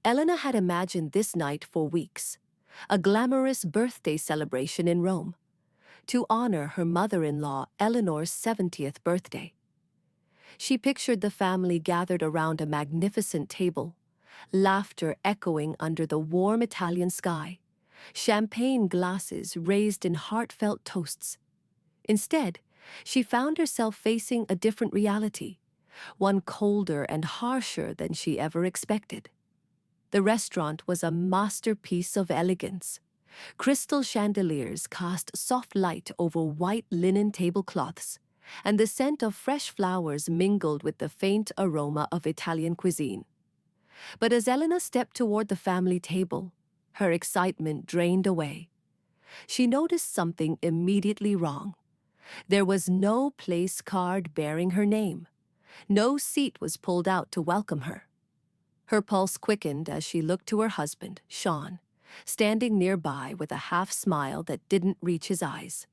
Elena had imagined this night for weeks, a glamorous birthday celebration in Rome, to honor her mother-in-law Eleanor's 70th birthday. She pictured the family gathered around a magnificent table, laughter echoing under the warm Italian sky, champagne glasses raised in heartfelt toasts. Instead, she found herself facing a different reality, one colder and harsher than she ever expected. The restaurant was a masterpiece of elegance. Crystal chandeliers cast soft light over white linen tablecloths, and the scent of fresh flowers mingled with the faint aroma of Italian cuisine. But as Elena stepped toward the family table, her excitement drained away. She noticed something immediately wrong. There was no place card bearing her name. No seat was pulled out to welcome her. Her pulse quickened as she looked to her husband, Sean, standing nearby with a half-smile that didn't reach his eyes.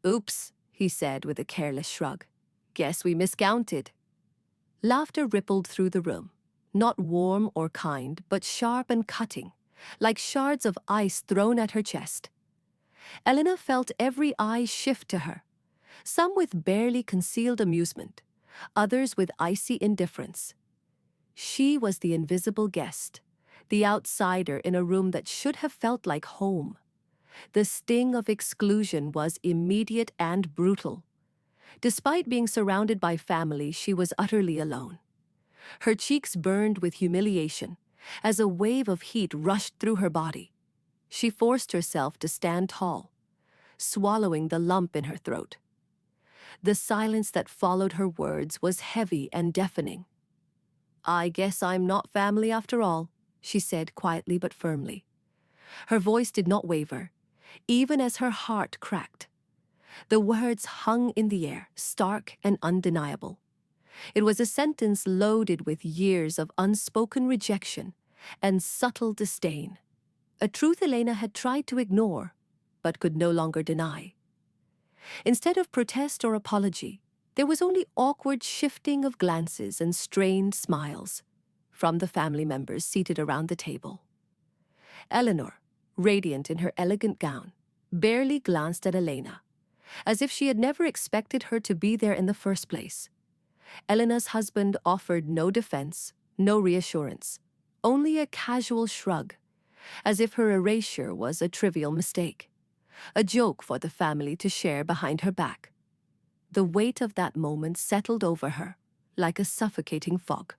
"Oops," he said with a careless shrug. "Guess we miscounted." Laughter rippled through the room, not warm or kind, but sharp and cutting, like shards of ice thrown at her chest. Elena felt every eye shift to her, some with barely concealed amusement, others with icy indifference. She was the invisible guest, the outsider in a room that should have felt like home. The sting of exclusion was immediate and brutal. Despite being surrounded by family, she was utterly alone. Her cheeks burned with humiliation as a wave of heat rushed through her body. She forced herself to stand tall, swallowing the lump in her throat. The silence that followed her words was heavy and deafening. "I guess I'm not family after all," she said quietly but firmly. Her voice did not waver, even as her heart cracked. The words hung in the air, stark and undeniable. It was a sentence loaded with years of unspoken rejection and subtle disdain, a truth Elena had tried to ignore, but could no longer deny. Instead of protest or apology, there was only awkward shifting of glances and strained smiles from the family members seated around the table. Eleanor, radiant in her elegant gown, barely glanced at Elena, as if she had never expected her to be there in the first place. Elena's husband offered no defense, no reassurance, only a casual shrug, as if her erasure was a trivial mistake, a joke for the family to share behind her back. The weight of that moment settled over her, like a suffocating fog.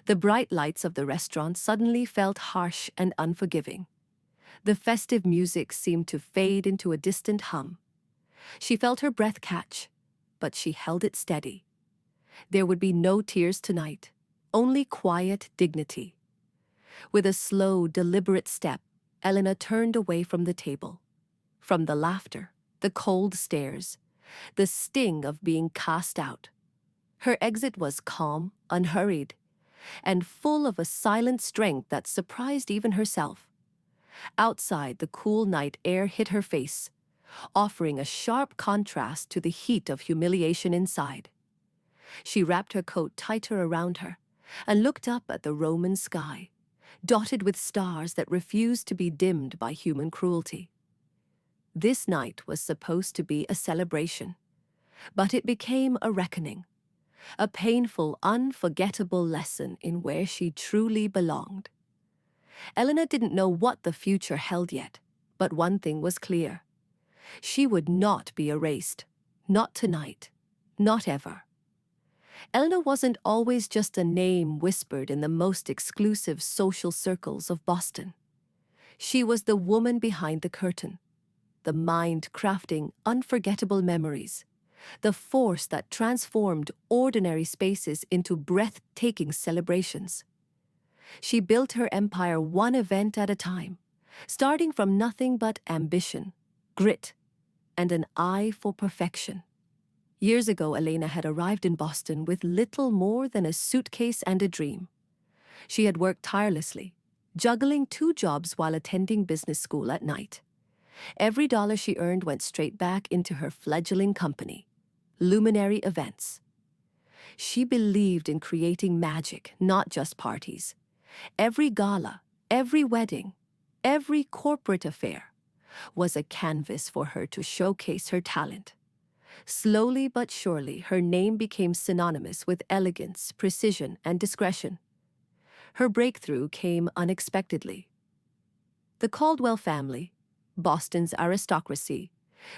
The bright lights of the restaurant suddenly felt harsh and unforgiving. The festive music seemed to fade into a distant hum. She felt her breath catch, but she held it steady. There would be no tears tonight, only quiet dignity. With a slow, deliberate step, Elena turned away from the table, from the laughter, the cold stares, the sting of being cast out. Her exit was calm, unhurried, and full of a silent strength that surprised even herself. Outside, the cool night air hit her face, offering a sharp contrast to the heat of humiliation inside. She wrapped her coat tighter around her and looked up at the Roman sky, dotted with stars that refused to be dimmed by human cruelty. This night was supposed to be a celebration, but it became a reckoning, a painful, unforgettable lesson in where she truly belonged. Elena didn't know what the future held yet, but one thing was clear. She would not be erased, not tonight, not ever. Elena wasn't always just a name whispered in the most exclusive social circles of Boston. She was the woman behind the curtain, the mind crafting unforgettable memories, the force that transformed ordinary spaces into breathtaking celebrations. She built her empire one event at a time, starting from nothing but ambition, grit, and an eye for perfection. Years ago, Elena had arrived in Boston with little more than a suitcase and a dream. She had worked tirelessly, juggling 2 jobs while attending business school at night. Every dollar she earned went straight back into her fledgling company, Luminary Events. She believed in creating magic, not just parties, Every gala, every wedding, every corporate affair was a canvas for her to showcase her talent. Slowly but surely, her name became synonymous with elegance, precision, and discretion. Her breakthrough came unexpectedly. The Caldwell family, Boston's aristocracy,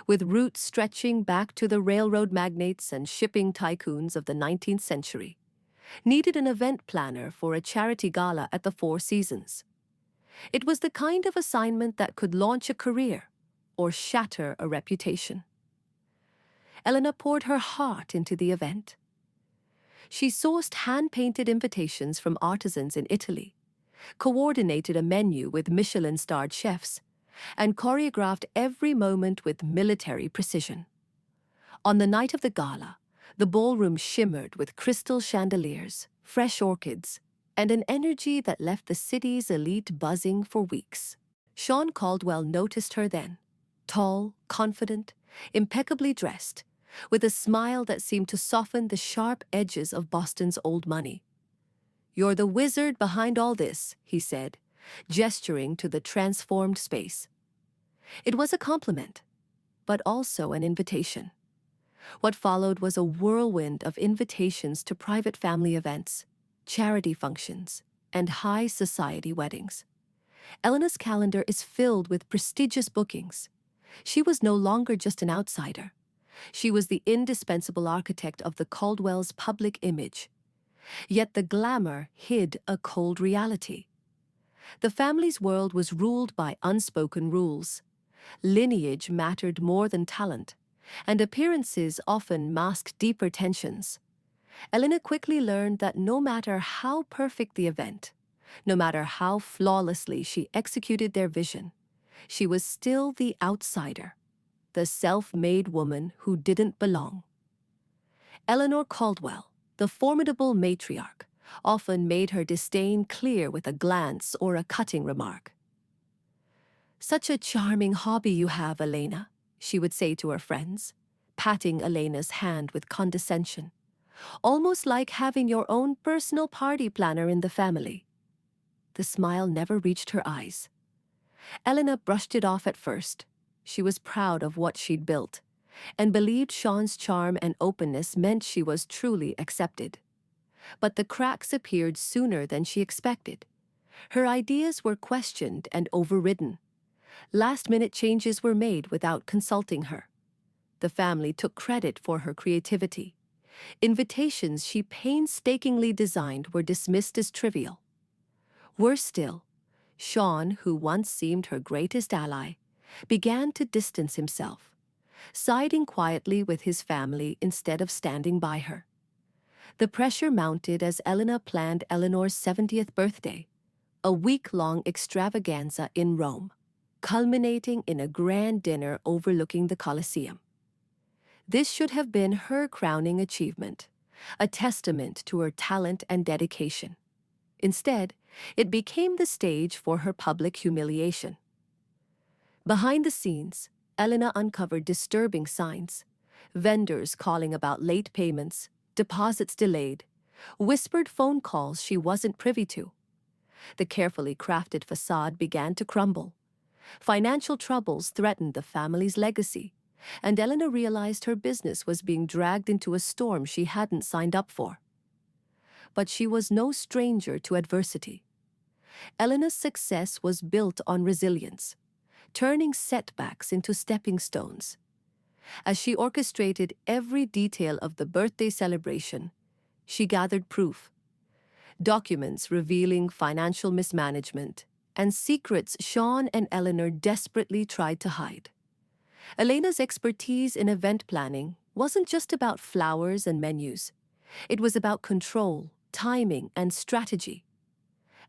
with roots stretching back to the railroad magnates and shipping tycoons of the 19th century, needed an event planner for a charity gala at the Four Seasons. It was the kind of assignment that could launch a career or shatter a reputation. Elena poured her heart into the event. She sourced hand-painted invitations from artisans in Italy, coordinated a menu with Michelin-starred chefs, and choreographed every moment with military precision. On the night of the gala, the ballroom shimmered with crystal chandeliers, fresh orchids, and an energy that left the city's elite buzzing for weeks. Sean Caldwell noticed her then, tall, confident, impeccably dressed, with a smile that seemed to soften the sharp edges of Boston's old money. "You're the wizard behind all this," he said, gesturing to the transformed space. It was a compliment, but also an invitation. What followed was a whirlwind of invitations to private family events, charity functions, and high society weddings. Elena's calendar is filled with prestigious bookings. She was no longer just an outsider. She was the indispensable architect of the Caldwell's public image. Yet the glamour hid a cold reality. The family's world was ruled by unspoken rules. Lineage mattered more than talent, and appearances often masked deeper tensions. Elena quickly learned that no matter how perfect the event, no matter how flawlessly she executed their vision, she was still the outsider, the self-made woman who didn't belong. Eleanor Caldwell, the formidable matriarch, often made her disdain clear with a glance or a cutting remark. "Such a charming hobby you have, Elena," she would say to her friends, patting Elena's hand with condescension, "almost like having your own personal party planner in the family." The smile never reached her eyes. Elena brushed it off at first. She was proud of what she'd built, and believed Sean's charm and openness meant she was truly accepted. But the cracks appeared sooner than she expected. Her ideas were questioned and overridden. Last-minute changes were made without consulting her. The family took credit for her creativity. Invitations she painstakingly designed were dismissed as trivial. Worse still, Sean, who once seemed her greatest ally, began to distance himself, siding quietly with his family instead of standing by her. The pressure mounted as Elena planned Eleanor's 70th birthday, a week-long extravaganza in Rome, culminating in a grand dinner overlooking the Colosseum. This should have been her crowning achievement, a testament to her talent and dedication. Instead, it became the stage for her public humiliation. Behind the scenes, Elena uncovered disturbing signs: vendors calling about late payments, deposits delayed, whispered phone calls she wasn't privy to. The carefully crafted facade began to crumble. Financial troubles threatened the family's legacy, and Elena realized her business was being dragged into a storm she hadn't signed up for. But she was no stranger to adversity. Elena's success was built on resilience, turning setbacks into stepping stones. As she orchestrated every detail of the birthday celebration, she gathered proof: documents revealing financial mismanagement and secrets Sean and Eleanor desperately tried to hide. Elena's expertise in event planning wasn't just about flowers and menus. It was about control, timing, and strategy.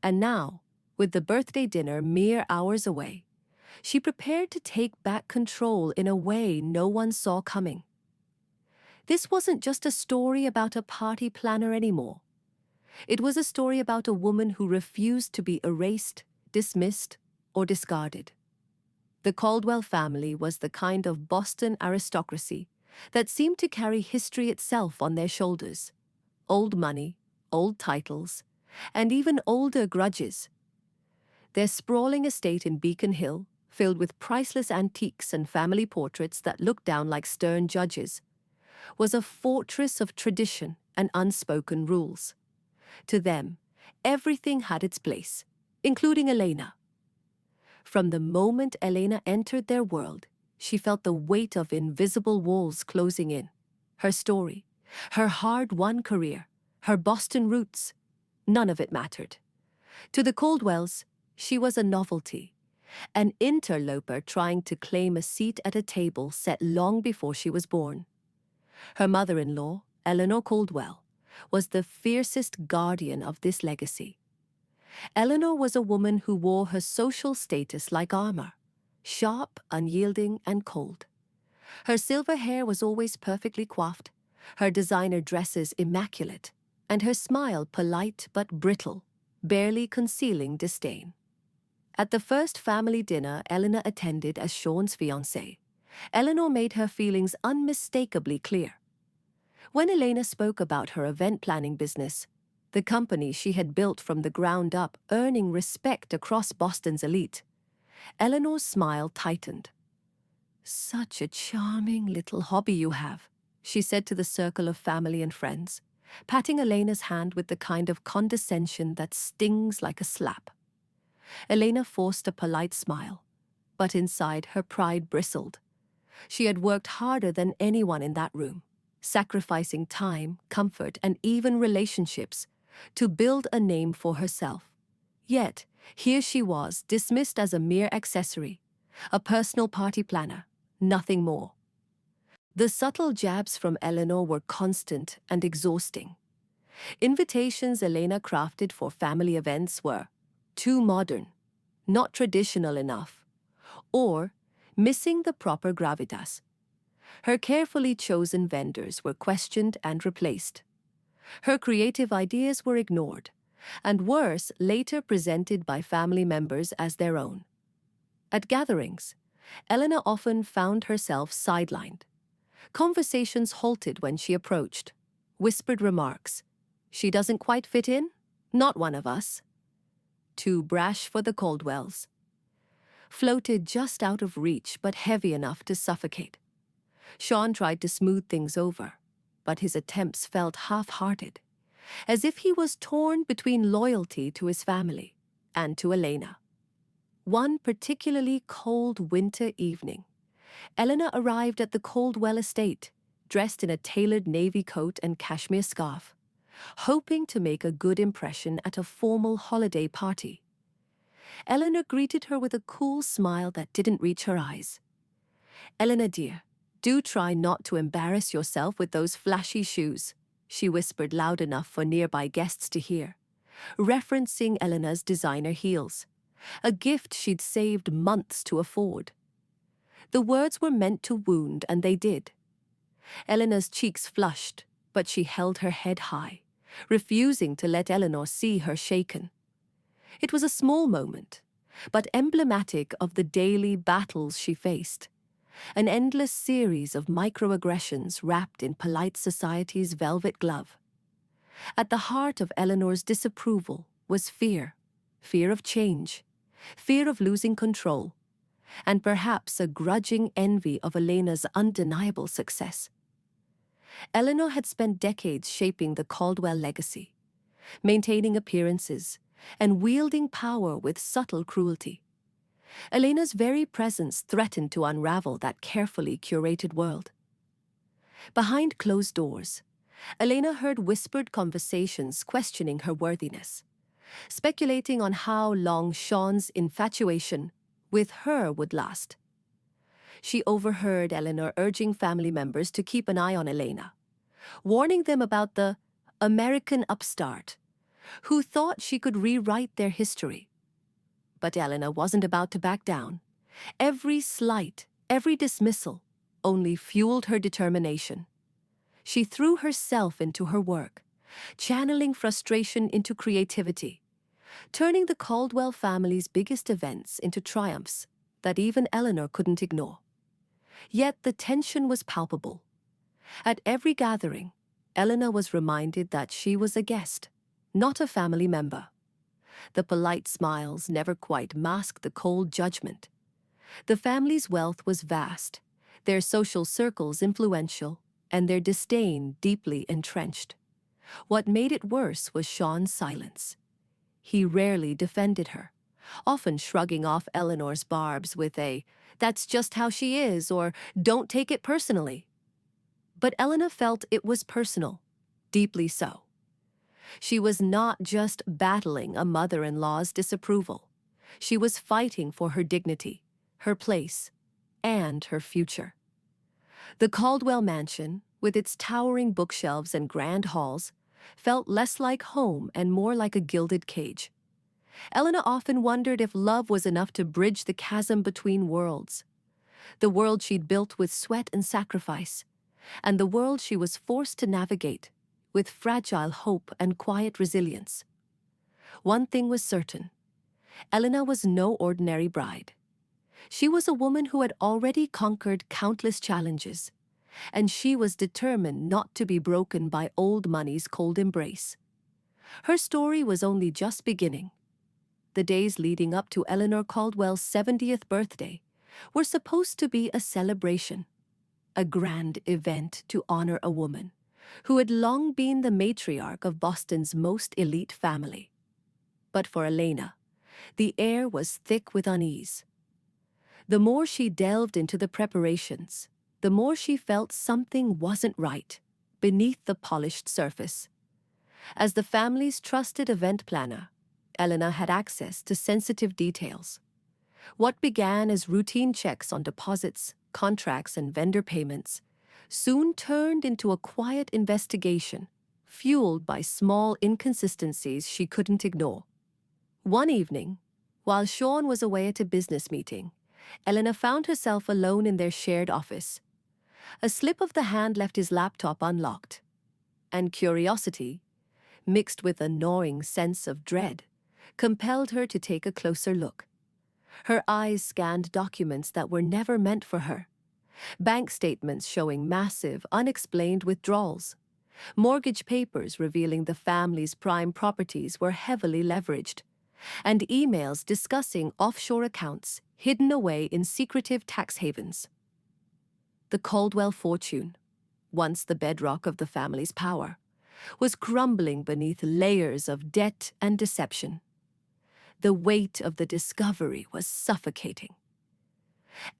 And now, with the birthday dinner mere hours away, she prepared to take back control in a way no one saw coming. This wasn't just a story about a party planner anymore. It was a story about a woman who refused to be erased, dismissed, or discarded. The Caldwell family was the kind of Boston aristocracy that seemed to carry history itself on their shoulders. Old money, old titles, and even older grudges. Their sprawling estate in Beacon Hill, filled with priceless antiques and family portraits that looked down like stern judges, was a fortress of tradition and unspoken rules. To them, everything had its place, including Elena. From the moment Elena entered their world, she felt the weight of invisible walls closing in. Her story, her hard-won career, her Boston roots, none of it mattered. To the Caldwells, she was a novelty, an interloper trying to claim a seat at a table set long before she was born. Her mother-in-law, Eleanor Caldwell, was the fiercest guardian of this legacy. Eleanor was a woman who wore her social status like armor, sharp, unyielding, and cold. Her silver hair was always perfectly coiffed, her designer dresses immaculate, and her smile polite but brittle, barely concealing disdain. At the first family dinner Eleanor attended as Sean's fiancée, Eleanor made her feelings unmistakably clear. When Elena spoke about her event planning business, the company she had built from the ground up, earning respect across Boston's elite, Eleanor's smile tightened. "Such a charming little hobby you have," she said to the circle of family and friends, patting Elena's hand with the kind of condescension that stings like a slap. Elena forced a polite smile, but inside her pride bristled. She had worked harder than anyone in that room, sacrificing time, comfort, and even relationships to build a name for herself. Yet, here she was, dismissed as a mere accessory, a personal party planner, nothing more. The subtle jabs from Eleanor were constant and exhausting. Invitations Elena crafted for family events were too modern, not traditional enough, or missing the proper gravitas. Her carefully chosen vendors were questioned and replaced. Her creative ideas were ignored, and worse, later presented by family members as their own. At gatherings, Elena often found herself sidelined. Conversations halted when she approached. Whispered remarks. "She doesn't quite fit in? Not one of us." "Too brash for the Caldwells." Floated just out of reach but heavy enough to suffocate. Sean tried to smooth things over, but his attempts felt half-hearted, as if he was torn between loyalty to his family and to Elena. One particularly cold winter evening, Eleanor arrived at the Caldwell estate, dressed in a tailored navy coat and cashmere scarf, hoping to make a good impression at a formal holiday party. Eleanor greeted her with a cool smile that didn't reach her eyes. "Eleanor, dear, do try not to embarrass yourself with those flashy shoes," she whispered loud enough for nearby guests to hear, referencing Eleanor's designer heels, a gift she'd saved months to afford. The words were meant to wound, and they did. Eleanor's cheeks flushed, but she held her head high, refusing to let Eleanor see her shaken. It was a small moment, but emblematic of the daily battles she faced, an endless series of microaggressions wrapped in polite society's velvet glove. At the heart of Eleanor's disapproval was fear, fear of change, fear of losing control, and perhaps a grudging envy of Elena's undeniable success. Eleanor had spent decades shaping the Caldwell legacy, maintaining appearances, and wielding power with subtle cruelty. Elena's very presence threatened to unravel that carefully curated world. Behind closed doors, Elena heard whispered conversations questioning her worthiness, speculating on how long Sean's infatuation with her would last. She overheard Eleanor urging family members to keep an eye on Elena, warning them about the American upstart who thought she could rewrite their history. But Eleanor wasn't about to back down. Every slight, every dismissal, only fueled her determination. She threw herself into her work, channeling frustration into creativity, turning the Caldwell family's biggest events into triumphs that even Eleanor couldn't ignore. Yet the tension was palpable. At every gathering, Eleanor was reminded that she was a guest, not a family member. The polite smiles never quite masked the cold judgment. The family's wealth was vast, their social circles influential, and their disdain deeply entrenched. What made it worse was Sean's silence. He rarely defended her, often shrugging off Eleanor's barbs with a, "That's just how she is," or "Don't take it personally." But Eleanor felt it was personal, deeply so. She was not just battling a mother-in-law's disapproval. She was fighting for her dignity, her place, and her future. The Caldwell mansion, with its towering bookshelves and grand halls, felt less like home and more like a gilded cage. Eleanor often wondered if love was enough to bridge the chasm between worlds. The world she'd built with sweat and sacrifice, and the world she was forced to navigate with fragile hope and quiet resilience. One thing was certain: Eleanor was no ordinary bride. She was a woman who had already conquered countless challenges, and she was determined not to be broken by old money's cold embrace. Her story was only just beginning. The days leading up to Eleanor Caldwell's 70th birthday were supposed to be a celebration, a grand event to honor a woman who had long been the matriarch of Boston's most elite family. But for Elena, the air was thick with unease. The more she delved into the preparations, the more she felt something wasn't right beneath the polished surface. As the family's trusted event planner, Eleanor had access to sensitive details. What began as routine checks on deposits, contracts, and vendor payments soon turned into a quiet investigation, fueled by small inconsistencies she couldn't ignore. One evening, while Sean was away at a business meeting, Eleanor found herself alone in their shared office. A slip of the hand left his laptop unlocked, and curiosity, mixed with a gnawing sense of dread, compelled her to take a closer look. Her eyes scanned documents that were never meant for her. Bank statements showing massive, unexplained withdrawals. Mortgage papers revealing the family's prime properties were heavily leveraged, and emails discussing offshore accounts hidden away in secretive tax havens. The Caldwell fortune, once the bedrock of the family's power, was crumbling beneath layers of debt and deception. The weight of the discovery was suffocating.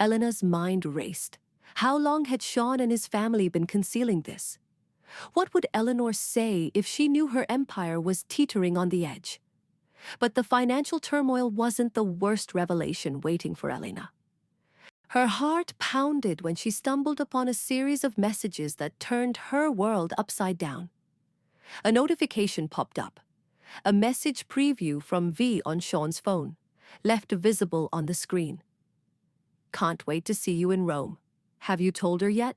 Eleanor's mind raced. How long had Sean and his family been concealing this? What would Eleanor say if she knew her empire was teetering on the edge? But the financial turmoil wasn't the worst revelation waiting for Eleanor. Her heart pounded when she stumbled upon a series of messages that turned her world upside down. A notification popped up. A message preview from V on Sean's phone, left visible on the screen. "Can't wait to see you in Rome. Have you told her yet?"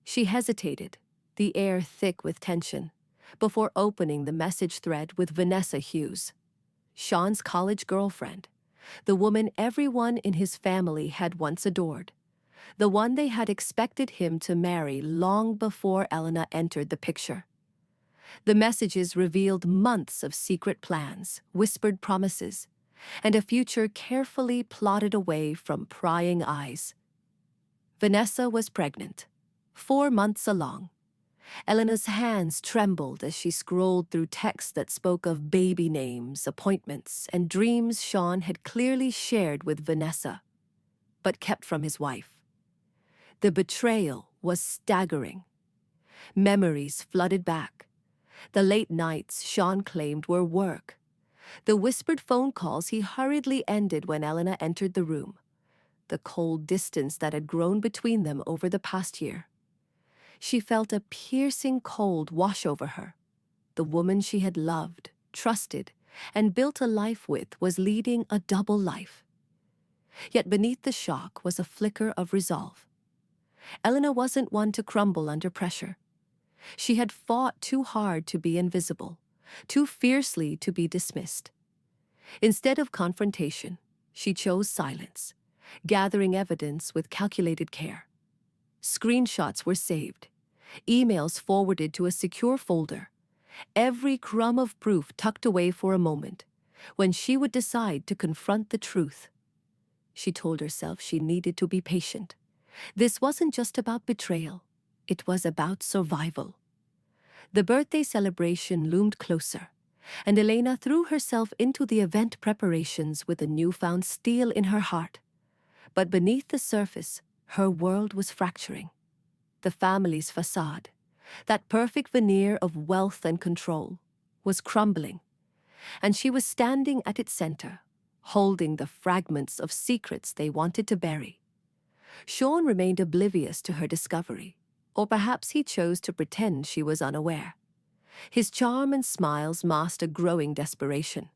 She hesitated, the air thick with tension, before opening the message thread with Vanessa Hughes, Sean's college girlfriend, the woman everyone in his family had once adored, the one they had expected him to marry long before Eleanor entered the picture. The messages revealed months of secret plans, whispered promises, and a future carefully plotted away from prying eyes. Vanessa was pregnant, 4 months along. Eleanor's hands trembled as she scrolled through texts that spoke of baby names, appointments, and dreams Sean had clearly shared with Vanessa, but kept from his wife. The betrayal was staggering. Memories flooded back. The late nights Sean claimed were work. The whispered phone calls he hurriedly ended when Eleanor entered the room. The cold distance that had grown between them over the past year. She felt a piercing cold wash over her. The woman she had loved, trusted, and built a life with was leading a double life. Yet beneath the shock was a flicker of resolve. Eleanor wasn't one to crumble under pressure. She had fought too hard to be invisible, too fiercely to be dismissed. Instead of confrontation, she chose silence, gathering evidence with calculated care. Screenshots were saved, emails forwarded to a secure folder, every crumb of proof tucked away for a moment, when she would decide to confront the truth. She told herself she needed to be patient. This wasn't just about betrayal. It was about survival. The birthday celebration loomed closer, and Elena threw herself into the event preparations with a newfound steel in her heart. But beneath the surface, her world was fracturing. The family's facade, that perfect veneer of wealth and control, was crumbling, and she was standing at its center, holding the fragments of secrets they wanted to bury. Sean remained oblivious to her discovery, or perhaps he chose to pretend she was unaware. His charm and smiles masked a growing desperation,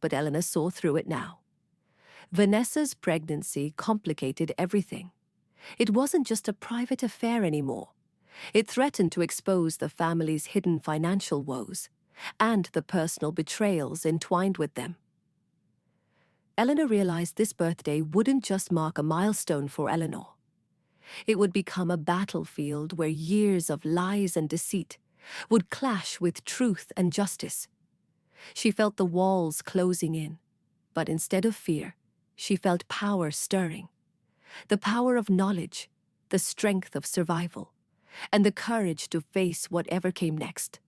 but Elena saw through it now. Vanessa's pregnancy complicated everything. It wasn't just a private affair anymore. It threatened to expose the family's hidden financial woes and the personal betrayals entwined with them. Eleanor realized this birthday wouldn't just mark a milestone for Eleanor. It would become a battlefield where years of lies and deceit would clash with truth and justice. She felt the walls closing in, but instead of fear, she felt power stirring. The power of knowledge, the strength of survival, and the courage to face whatever came next.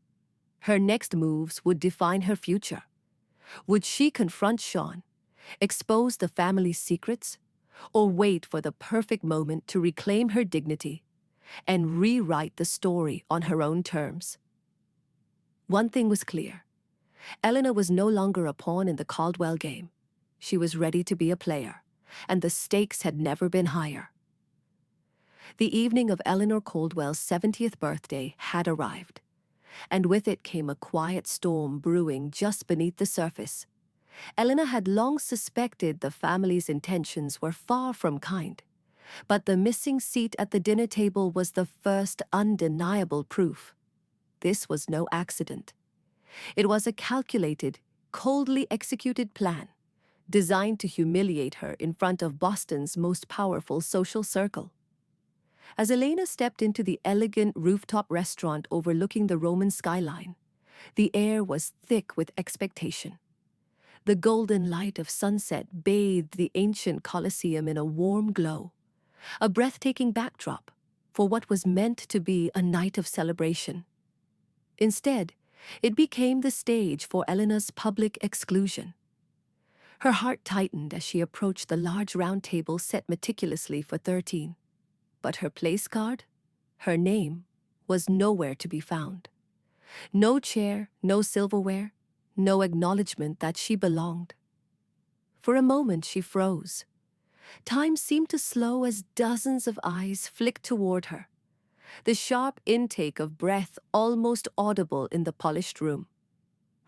Her next moves would define her future. Would she confront Sean, expose the family's secrets, or wait for the perfect moment to reclaim her dignity and rewrite the story on her own terms? One thing was clear. Eleanor was no longer a pawn in the Caldwell game. She was ready to be a player, and the stakes had never been higher. The evening of Eleanor Caldwell's 70th birthday had arrived, and with it came a quiet storm brewing just beneath the surface. Eleanor had long suspected the family's intentions were far from kind, but the missing seat at the dinner table was the first undeniable proof. This was no accident. It was a calculated, coldly executed plan, designed to humiliate her in front of Boston's most powerful social circle. As Elena stepped into the elegant rooftop restaurant overlooking the Roman skyline, the air was thick with expectation. The golden light of sunset bathed the ancient Colosseum in a warm glow, a breathtaking backdrop for what was meant to be a night of celebration. Instead, it became the stage for Elena's public exclusion. Her heart tightened as she approached the large round table set meticulously for 13. But her place card, her name, was nowhere to be found. No chair, no silverware, no acknowledgement that she belonged. For a moment she froze. Time seemed to slow as dozens of eyes flicked toward her, the sharp intake of breath almost audible in the polished room.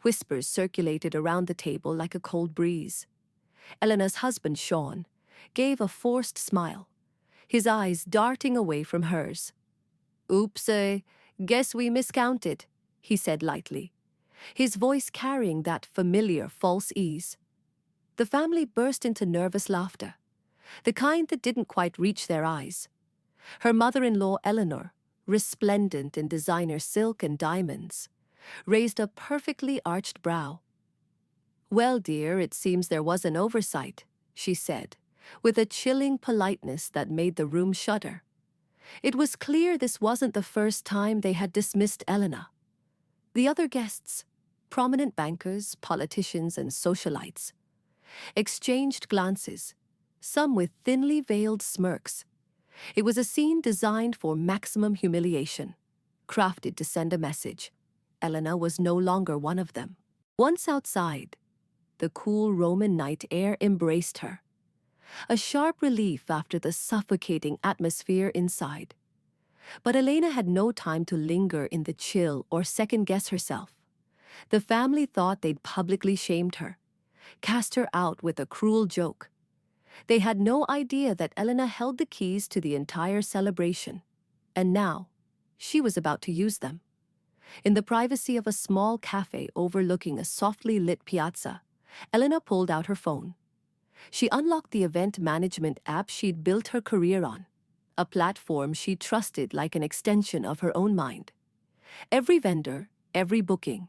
Whispers circulated around the table like a cold breeze. Eleanor's husband, Sean, gave a forced smile, his eyes darting away from hers. "Oops, guess we miscounted," he said lightly, his voice carrying that familiar false ease. The family burst into nervous laughter, the kind that didn't quite reach their eyes. Her mother-in-law, Eleanor, resplendent in designer silk and diamonds, raised a perfectly arched brow. "Well, dear, it seems there was an oversight," she said, with a chilling politeness that made the room shudder. It was clear this wasn't the first time they had dismissed Elena. The other guests, prominent bankers, politicians, and socialites, exchanged glances, some with thinly veiled smirks. It was a scene designed for maximum humiliation, crafted to send a message. Elena was no longer one of them. Once outside, the cool Roman night air embraced her, a sharp relief after the suffocating atmosphere inside. But Elena had no time to linger in the chill or second-guess herself. The family thought they'd publicly shamed her, cast her out with a cruel joke. They had no idea that Elena held the keys to the entire celebration, and now she was about to use them. In the privacy of a small cafe overlooking a softly lit piazza, Elena pulled out her phone. She unlocked the event management app she'd built her career on, a platform she trusted like an extension of her own mind. Every vendor, every booking,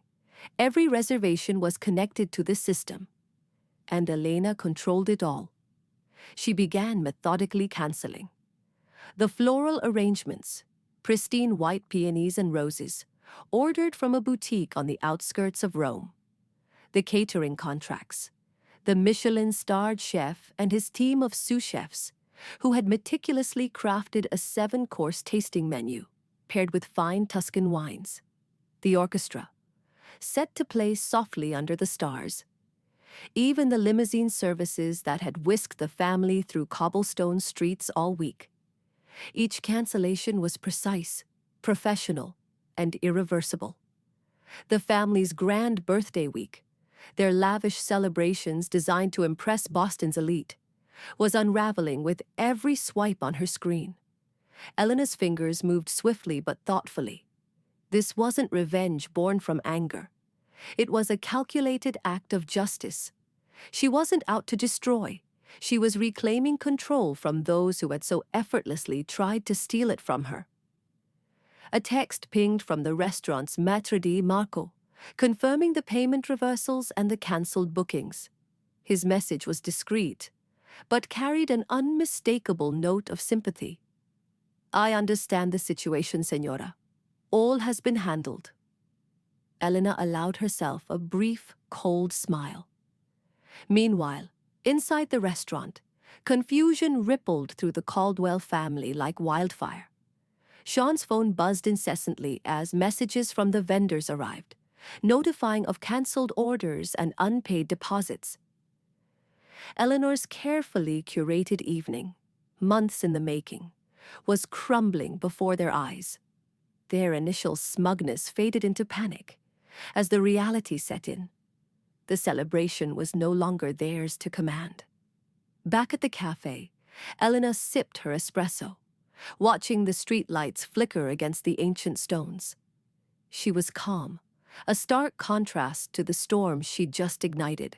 every reservation was connected to this system, and Elena controlled it all. She began methodically canceling. The floral arrangements, pristine white peonies and roses, ordered from a boutique on the outskirts of Rome. The catering contracts, the Michelin-starred chef and his team of sous chefs, who had meticulously crafted a 7-course tasting menu, paired with fine Tuscan wines. The orchestra, set to play softly under the stars. Even the limousine services that had whisked the family through cobblestone streets all week. Each cancellation was precise, professional, and irreversible. The family's grand birthday week, their lavish celebrations designed to impress Boston's elite, was unraveling with every swipe on her screen. Elena's fingers moved swiftly but thoughtfully. This wasn't revenge born from anger. It was a calculated act of justice. She wasn't out to destroy. She was reclaiming control from those who had so effortlessly tried to steal it from her. A text pinged from the restaurant's maitre d' Marco, confirming the payment reversals and the cancelled bookings. His message was discreet, but carried an unmistakable note of sympathy. "I understand the situation, Senora. All has been handled." Elena allowed herself a brief, cold smile. Meanwhile, inside the restaurant, confusion rippled through the Caldwell family like wildfire. Sean's phone buzzed incessantly as messages from the vendors arrived, notifying of cancelled orders and unpaid deposits. Eleanor's carefully curated evening, months in the making, was crumbling before their eyes. Their initial smugness faded into panic as the reality set in. The celebration was no longer theirs to command. Back at the cafe, Elena sipped her espresso, watching the streetlights flicker against the ancient stones. She was calm, a stark contrast to the storm she'd just ignited.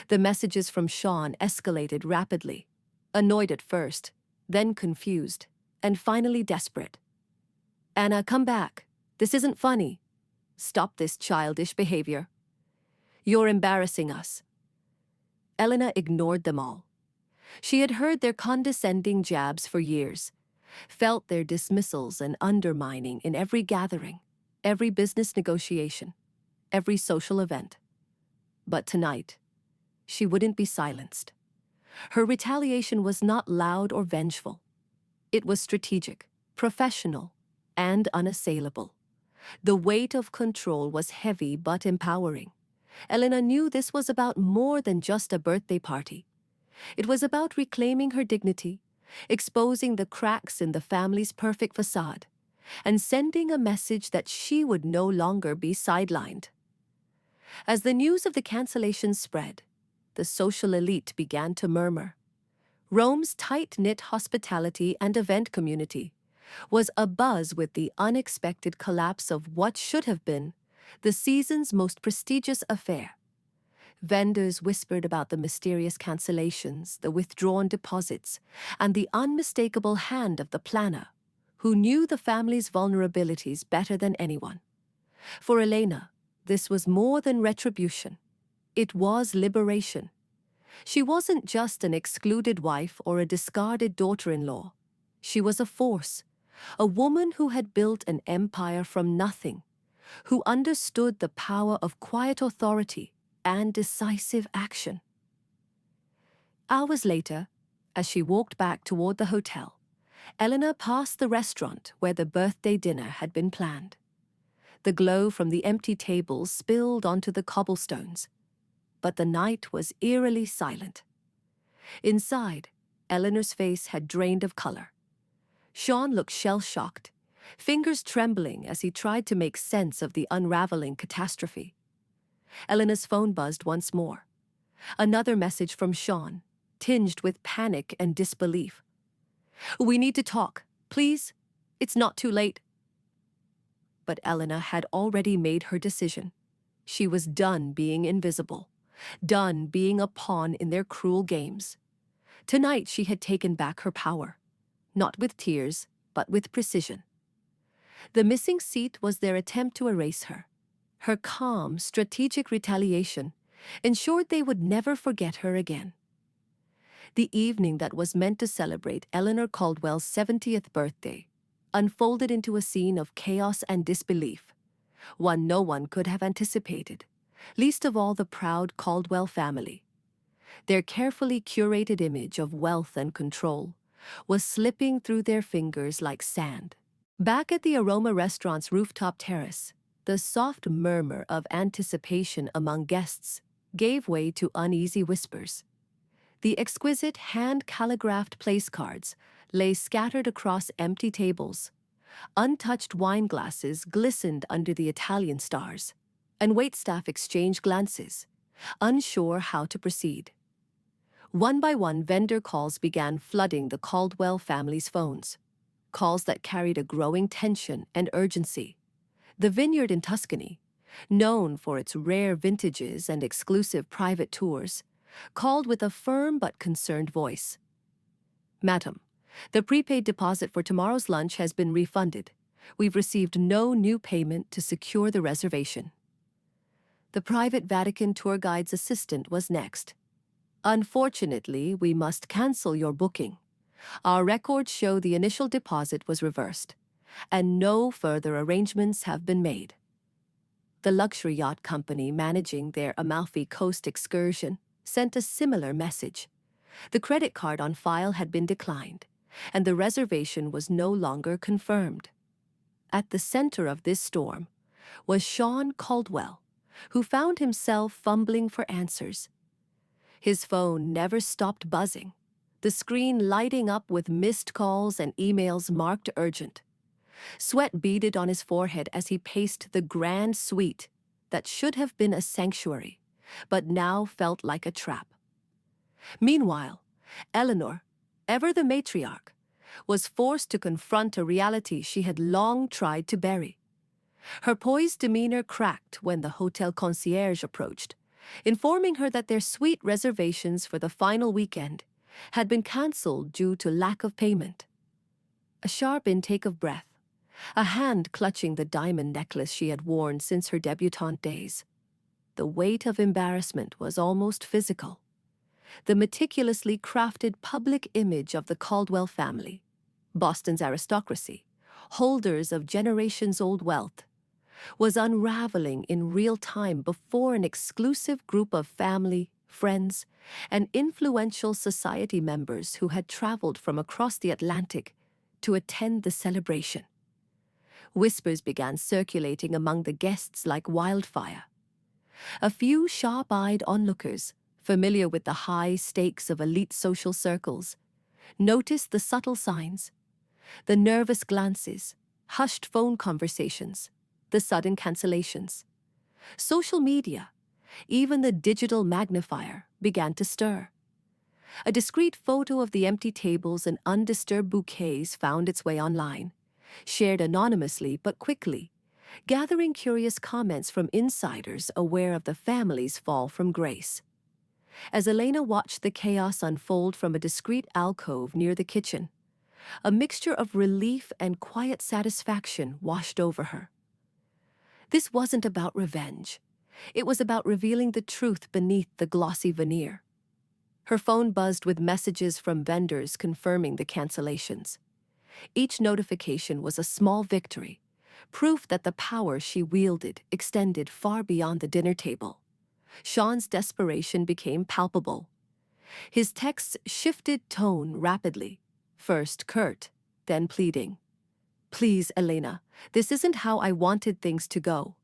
The messages from Sean escalated rapidly, annoyed at first, then confused, and finally desperate. "Anna, come back. This isn't funny. Stop this childish behavior. You're embarrassing us." Elena ignored them all. She had heard their condescending jabs for years, felt their dismissals and undermining in every gathering, every business negotiation, every social event. But tonight, she wouldn't be silenced. Her retaliation was not loud or vengeful. It was strategic, professional, and unassailable. The weight of control was heavy but empowering. Elena knew this was about more than just a birthday party. It was about reclaiming her dignity, exposing the cracks in the family's perfect facade, and sending a message that she would no longer be sidelined. As the news of the cancellation spread, the social elite began to murmur. Rome's tight-knit hospitality and event community was abuzz with the unexpected collapse of what should have been the season's most prestigious affair. Vendors whispered about the mysterious cancellations, the withdrawn deposits, and the unmistakable hand of the planner, who knew the family's vulnerabilities better than anyone. For Elena, this was more than retribution. It was liberation. She wasn't just an excluded wife or a discarded daughter-in-law. She was a force, a woman who had built an empire from nothing, who understood the power of quiet authority and decisive action. Hours later, as she walked back toward the hotel, Elena passed the restaurant where the birthday dinner had been planned. The glow from the empty tables spilled onto the cobblestones, but the night was eerily silent. Inside, Eleanor's face had drained of color. Sean looked shell-shocked, fingers trembling as he tried to make sense of the unraveling catastrophe. Eleanor's phone buzzed once more. Another message from Sean, tinged with panic and disbelief. "We need to talk, please. It's not too late." But Elena had already made her decision. She was done being invisible, done being a pawn in their cruel games. Tonight she had taken back her power, not with tears, but with precision. The missing seat was their attempt to erase her. Her calm, strategic retaliation ensured they would never forget her again. The evening that was meant to celebrate Eleanor Caldwell's 70th birthday unfolded into a scene of chaos and disbelief, one no one could have anticipated, least of all the proud Caldwell family. Their carefully curated image of wealth and control was slipping through their fingers like sand. Back at the Aroma restaurant's rooftop terrace, the soft murmur of anticipation among guests gave way to uneasy whispers. The exquisite hand-calligraphed place cards lay scattered across empty tables. Untouched wine glasses glistened under the Italian stars, and waitstaff exchanged glances, unsure how to proceed. One by one, vendor calls began flooding the Caldwell family's phones, calls that carried a growing tension and urgency. The vineyard in Tuscany, known for its rare vintages and exclusive private tours, called with a firm but concerned voice. "Madam, the prepaid deposit for tomorrow's lunch has been refunded. We've received no new payment to secure the reservation." The private Vatican tour guide's assistant was next. "Unfortunately, we must cancel your booking. Our records show the initial deposit was reversed, and no further arrangements have been made." The luxury yacht company managing their Amalfi Coast excursion sent a similar message. The credit card on file had been declined, and the reservation was no longer confirmed. At the center of this storm was Sean Caldwell, who found himself fumbling for answers. His phone never stopped buzzing, the screen lighting up with missed calls and emails marked urgent. Sweat beaded on his forehead as he paced the grand suite that should have been a sanctuary, but now felt like a trap. Meanwhile, Eleanor, ever the matriarch, was forced to confront a reality she had long tried to bury. Her poised demeanor cracked when the hotel concierge approached, informing her that their suite reservations for the final weekend had been cancelled due to lack of payment. A sharp intake of breath, a hand clutching the diamond necklace she had worn since her debutante days. The weight of embarrassment was almost physical. The meticulously crafted public image of the Caldwell family, Boston's aristocracy, holders of generations-old wealth, was unraveling in real time before an exclusive group of family, friends, and influential society members who had traveled from across the Atlantic to attend the celebration. Whispers began circulating among the guests like wildfire. A few sharp-eyed onlookers, familiar with the high stakes of elite social circles, noticed the subtle signs, the nervous glances, hushed phone conversations, the sudden cancellations. Social media, even the digital magnifier, began to stir. A discreet photo of the empty tables and undisturbed bouquets found its way online, shared anonymously but quickly, gathering curious comments from insiders aware of the family's fall from grace. As Elena watched the chaos unfold from a discreet alcove near the kitchen, a mixture of relief and quiet satisfaction washed over her. This wasn't about revenge. It was about revealing the truth beneath the glossy veneer. Her phone buzzed with messages from vendors confirming the cancellations. Each notification was a small victory, proof that the power she wielded extended far beyond the dinner table. Sean's desperation became palpable. His texts shifted tone rapidly, first curt, then pleading. "Please, Elena, this isn't how I wanted things to go.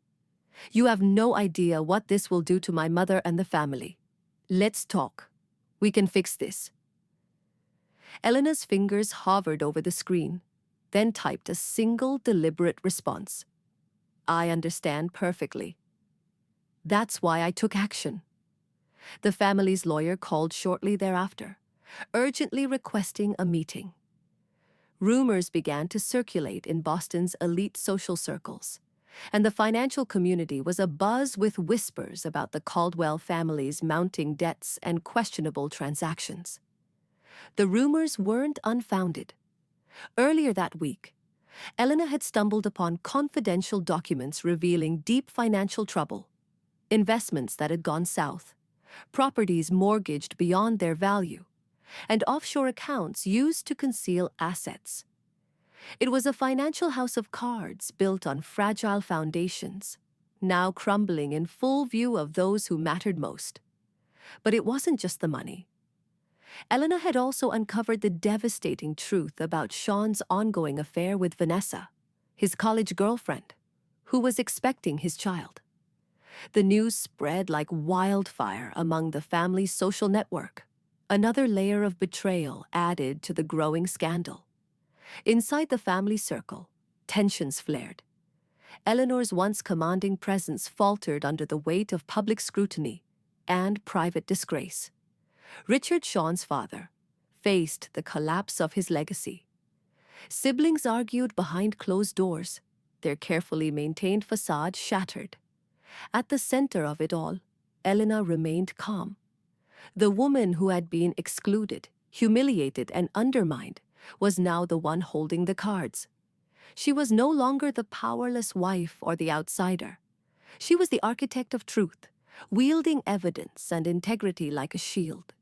You have no idea what this will do to my mother and the family. Let's talk. We can fix this." Elena's fingers hovered over the screen, then typed a single deliberate response. "I understand perfectly. That's why I took action." The family's lawyer called shortly thereafter, urgently requesting a meeting. Rumors began to circulate in Boston's elite social circles, and the financial community was abuzz with whispers about the Caldwell family's mounting debts and questionable transactions. The rumors weren't unfounded. Earlier that week, Elena had stumbled upon confidential documents revealing deep financial trouble, investments that had gone south, properties mortgaged beyond their value, and offshore accounts used to conceal assets. It was a financial house of cards built on fragile foundations, now crumbling in full view of those who mattered most. But it wasn't just the money. Elena had also uncovered the devastating truth about Sean's ongoing affair with Vanessa, his college girlfriend, who was expecting his child. The news spread like wildfire among the family's social network, another layer of betrayal added to the growing scandal. Inside the family circle, tensions flared. Eleanor's once commanding presence faltered under the weight of public scrutiny and private disgrace. Richard, Sean's father, faced the collapse of his legacy. Siblings argued behind closed doors, their carefully maintained facade shattered. At the center of it all, Elena remained calm. The woman who had been excluded, humiliated, and undermined was now the one holding the cards. She was no longer the powerless wife or the outsider. She was the architect of truth, wielding evidence and integrity like a shield.